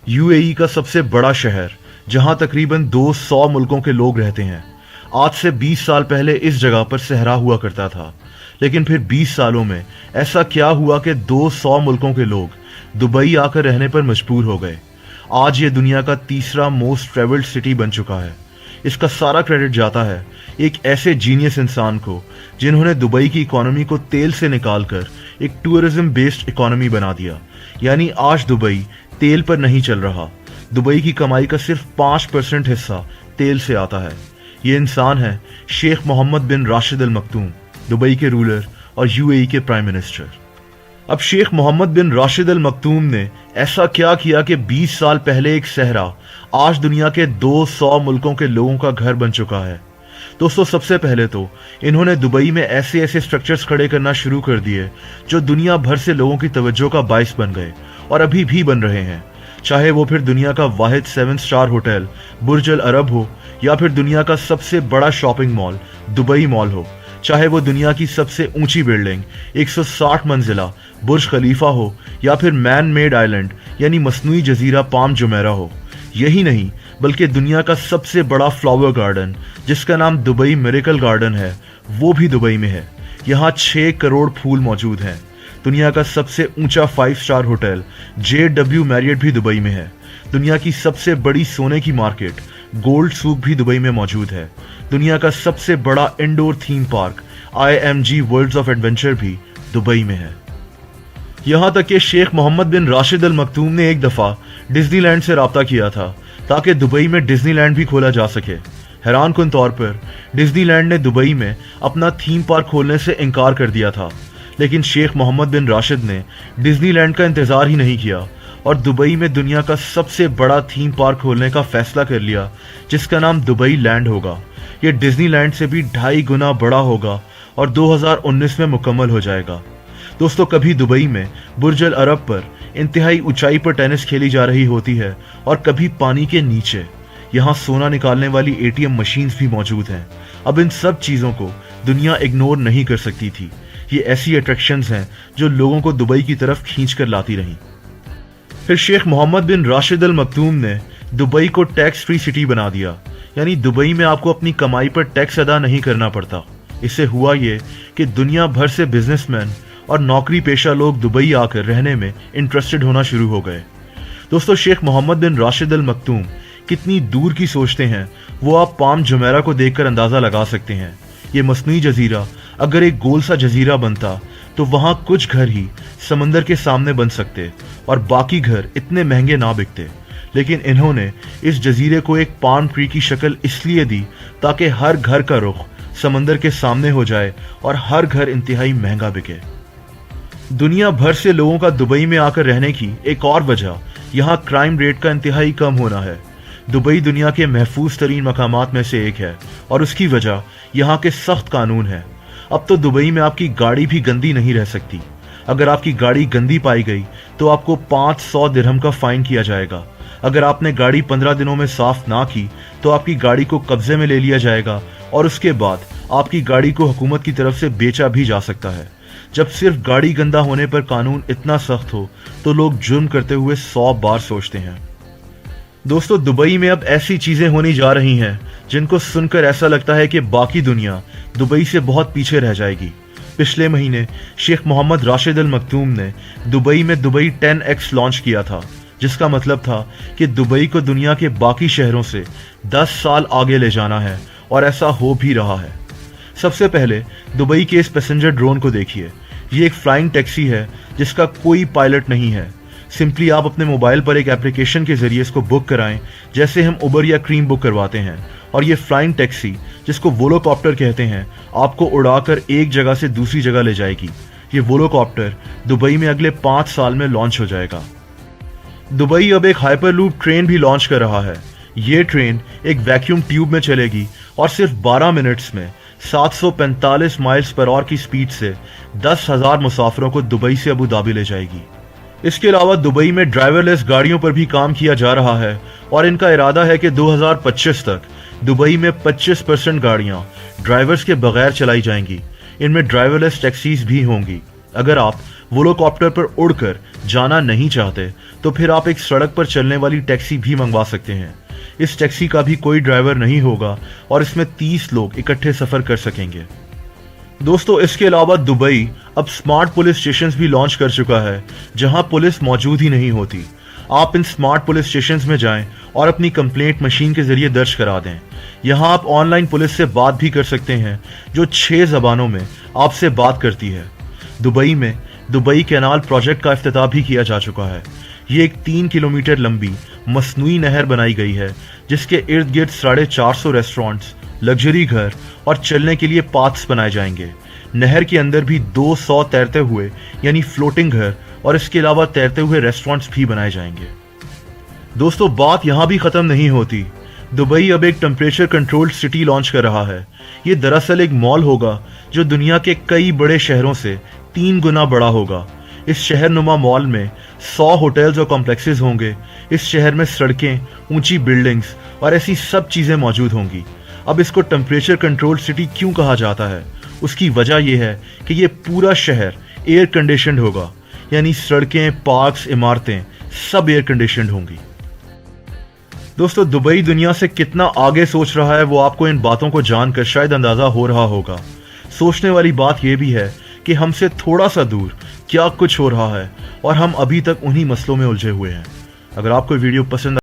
UAE का सबसे बड़ा शहर, जहां तकरीबन 200 मुल्कों के लोग रहते हैं। आज से 20 साल पहले इस जगह पर सहरा हुआ करता था, लेकिन फिर 20 सालों में ऐसा क्या हुआ कि 200 मुल्कों के लोग दुबई आकर रहने पर मजबूर हो गए। आज ये दुनिया का तीसरा मोस्ट ट्रेवल्ड सिटी बन चुका है। इसका सारा क्रेडिट जाता है एक ऐसे जीनियस इंसान को, जिन्होंने दुबई की इकोनॉमी को तेल से निकालकर एक टूरिज्म बेस्ड इकोनॉमी बना दिया। यानी आज दुबई तेल पर नहीं चल रहा। दुबई की कमाई का सिर्फ 5% हिस्सा तेल से आता है। ये इंसान है शेख मोहम्मद बिन राशिद अल मक्तूम, दुबई के रूलर और यूएई के प्राइम मिनिस्टर। अब शेख मोहम्मद बिन राशिद अल मक्तूम ने ऐसा क्या किया कि 20 साल पहले एक सहरा आज दुनिया के 200 मुल्कों के लोगों का घर बन चुका है। दोस्तों, सबसे पहले तो इन्होंने दुबई में ऐसे ऐसे स्ट्रक्चर्स खड़े करना शुरू कर दिए जो दुनिया भर से लोगों की तवज्जो का बाइस बन गए और अभी भी बन रहे हैं। चाहे वो फिर दुनिया का वाहिद 7 स्टार होटल बुर्ज अल अरब हो, या फिर दुनिया का सबसे बड़ा शॉपिंग मॉल दुबई मॉल हो, चाहे वो दुनिया की सबसे ऊंची बिल्डिंग 160 मंजिला बुर्ज खलीफा हो, या फिर मैन मेड आइलैंड यानी मसनूई जजीरा पाम जुमेरा हो। यही नहीं बल्कि दुनिया का सबसे बड़ा फ्लावर गार्डन, जिसका नाम दुबई मिरेकल गार्डन है, वो भी दुबई में है। यहाँ 6 करोड़ फूल मौजूद हैं। दुनिया का सबसे ऊंचा 5 स्टार होटल JW मैरियट भी दुबई में है। दुनिया की सबसे बड़ी सोने की मार्केट गोल्ड सूक भी दुबई में मौजूद है। दुनिया का सबसे बड़ा indoor theme park IMG worlds of adventure भी दुबई में है। यहाँ तक कि शेख मोहम्मद बिन राशिद अल मक्तूम ने एक दफा डिज्नीलैंड से राब्ता किया था ताकि दुबई में डिज्नीलैंड भी खोला जा सके। हैरान कुन तौर पर डिज्नीलैंड ने दुबई में अपना थीम पार्क खोलने से इनकार कर दिया था, लेकिन शेख मोहम्मद बिन राशिद ने डिज्नीलैंड का इंतजार ही नहीं किया और दुबई में दुनिया का सबसे बड़ा थीम पार्क खोलने का फैसला कर लिया, जिसका नाम दुबई लैंड होगा। ये डिज्नीलैंड से भी 2.5 गुना बड़ा होगा और 2019 में मुकम्मल हो जाएगा। दोस्तों, कभी दुबई में बुर्ज अल अरब पर इंतहाई ऊंचाई पर टेनिस खेली जा रही होती है और कभी पानी के नीचे यहाँ सोना निकालने वाली ATM मशीन्स भी मौजूद हैं। अब इन सब चीज़ों को दुनिया इग्नोर नहीं कर सकती थी। ये ऐसी अट्रैक्शंस हैं जो लोगों को दुबई की तरफ खींच कर लाती रहीं। फिर शेख मोहम्मद बिन राशिद अल मक्तूम ने दुबई को टैक्स फ्री सिटी बना दिया। यानी दुबई में आपको अपनी कमाई पर टैक्स अदा नहीं करना पड़ता। इससे हुआ ये कि दुनिया भर से बिजनेसमैन और नौकरी पेशा लोग दुबई आकर रहने में इंटरेस्टेड होना शुरू हो गए। दोस्तों, शेख मोहम्मद बिन राशिद अल मक्तूम कितनी दूर की सोचते हैं वो आप पाम जुमेरा को देखकर अंदाजा लगा सकते हैं। ये मसनूई जजीरा अगर एक गोल सा जजीरा बनता तो वहां कुछ घर ही समंदर के सामने बन सकते और बाकी घर इतने महंगे ना बिकते। लेकिन इन्होंने इस जजीरे को एक पाम ट्री की शक्ल इसलिए दी ताकि हर घर का रुख समंदर के सामने हो जाए और हर घर इंतहाई महंगा बिके। दुनिया भर से लोगों का दुबई में आकर रहने की एक और वजह यहाँ क्राइम रेट का इंतहाई कम होना है। दुबई दुनिया के महफूज तरीन मकामात में से एक है और उसकी वजह यहाँ के सख्त कानून है। अब तो दुबई में आपकी गाड़ी भी गंदी नहीं रह सकती। अगर आपकी गाड़ी गंदी पाई गई तो आपको 500 दिरहम का फाइन किया जाएगा। अगर आपने गाड़ी 15 दिनों में साफ ना की तो आपकी गाड़ी को कब्जे में ले लिया जाएगा और उसके बाद आपकी गाड़ी को हुकूमत की तरफ से बेचा भी जा सकता है। जब सिर्फ गाड़ी गंदा होने पर कानून इतना सख्त हो तो लोग जुर्म करते हुए 100 बार सोचते हैं। दोस्तों, दुबई में अब ऐसी चीजें होने जा रही हैं जिनको सुनकर ऐसा लगता है कि बाकी दुनिया दुबई से बहुत पीछे रह जाएगी। पिछले महीने शेख मोहम्मद राशिद अल मक्तूम ने दुबई में दुबई 10X लॉन्च किया था, जिसका मतलब था कि दुबई को दुनिया के बाकी शहरों से 10 साल आगे ले जाना है और ऐसा हो भी रहा है। सबसे पहले दुबई के इस पैसेंजर ड्रोन को देखिए। ये एक फ्लाइंग टैक्सी है जिसका कोई पायलट नहीं है। सिंपली आप अपने मोबाइल पर एक एप्लीकेशन के जरिए इसको बुक कराएं, जैसे हम उबर या क्रीम बुक करवाते हैं, और ये फ्लाइंग टैक्सी, जिसको वोलोकॉप्टर कहते हैं, आपको उड़ाकर एक जगह से दूसरी जगह ले जाएगी। ये वोलोकॉप्टर दुबई में अगले 5 साल में लॉन्च हो जाएगा। दुबई अब एक हाइपरलूप ट्रेन भी लॉन्च कर रहा है। ये ट्रेन एक वैक्यूम ट्यूब में चलेगी और सिर्फ 12 मिनट्स में 745 माइल्स पर आवर की स्पीड से 10,000 मुसाफिरों को दुबई से अबू धाबी ले जाएगी। इसके अलावा दुबई में ड्राइवरलेस गाड़ियों पर भी काम किया जा रहा है और इनका इरादा है कि 2025 तक दुबई में 25% गाड़ियां ड्राइवर्स के बगैर चलाई जाएंगी। इनमें ड्राइवरलेस टैक्सीज भी होंगी। अगर आप वो लोग कॉप्टर पर उड़कर जाना नहीं चाहते तो फिर आप एक सड़क पर चलने वाली टैक्सी भी मंगवा सकते हैं। इस टैक्सी का भी कोई ड्राइवर नहीं होगा और इसमें 30 लोग इकट्ठे सफर कर सकेंगे। दोस्तों, इसके अलावा दुबई अब स्मार्ट पुलिस स्टेशंस भी लॉन्च कर चुका है, जहां पुलिस मौजूद ही नहीं होती। आप इन स्मार्ट पुलिस स्टेशंस में जाएं और अपनी कंप्लेंट मशीन के जरिए दर्ज करा दें। यहां आप ऑनलाइन पुलिस से बात भी कर सकते हैं, जो 6 ज़बानों में आपसे बात करती है। दुबई में दुबई कैनाल प्रोजेक्ट का इफ्तिताह भी किया जा चुका है। ये एक 3 किलोमीटर लंबी मसनूई नहर बनाई गई है, जिसके इर्द गिर्द 450 रेस्टोरेंट्स, लग्जरी घर और चलने के लिए पाथ्स बनाए जाएंगे। नहर के अंदर भी 200 तैरते हुए यानी फ्लोटिंग घर और इसके अलावा तैरते हुए रेस्टोरेंट्स भी बनाए जाएंगे। दोस्तों, बात यहां भी खत्म नहीं होती। दुबई अब एक टेम्परेचर कंट्रोल्ड सिटी लॉन्च कर रहा है। ये दरअसल एक मॉल होगा जो दुनिया के कई बड़े शहरों से 3 गुना बड़ा होगा। इस शहरनुमा मॉल में 100 होटल्स और कॉम्प्लेक्सेस होंगे। इस शहर में सड़कें, ऊंची बिल्डिंग्स और ऐसी सब चीजें मौजूद होंगी। अब इसको टेम्परेचर कंट्रोल्ड सिटी क्यों कहा जाता है? उसकी वजह यह है कि ये पूरा शहर एयर कंडीशनड होगा, यानी सड़कें, पार्क्स, इमारतें सब एयर कंडीशनड होंगी। दोस्तों, दुबई दुनिया से कितना आगे सोच रहा है वो आपको इन बातों को जानकर शायद अंदाजा हो रहा होगा। सोचने वाली बात यह भी है कि हमसे थोड़ा सा दूर क्या कुछ हो रहा है और हम अभी तक उन्हीं मसलों में उलझे हुए हैं। अगर आपको वीडियो पसंद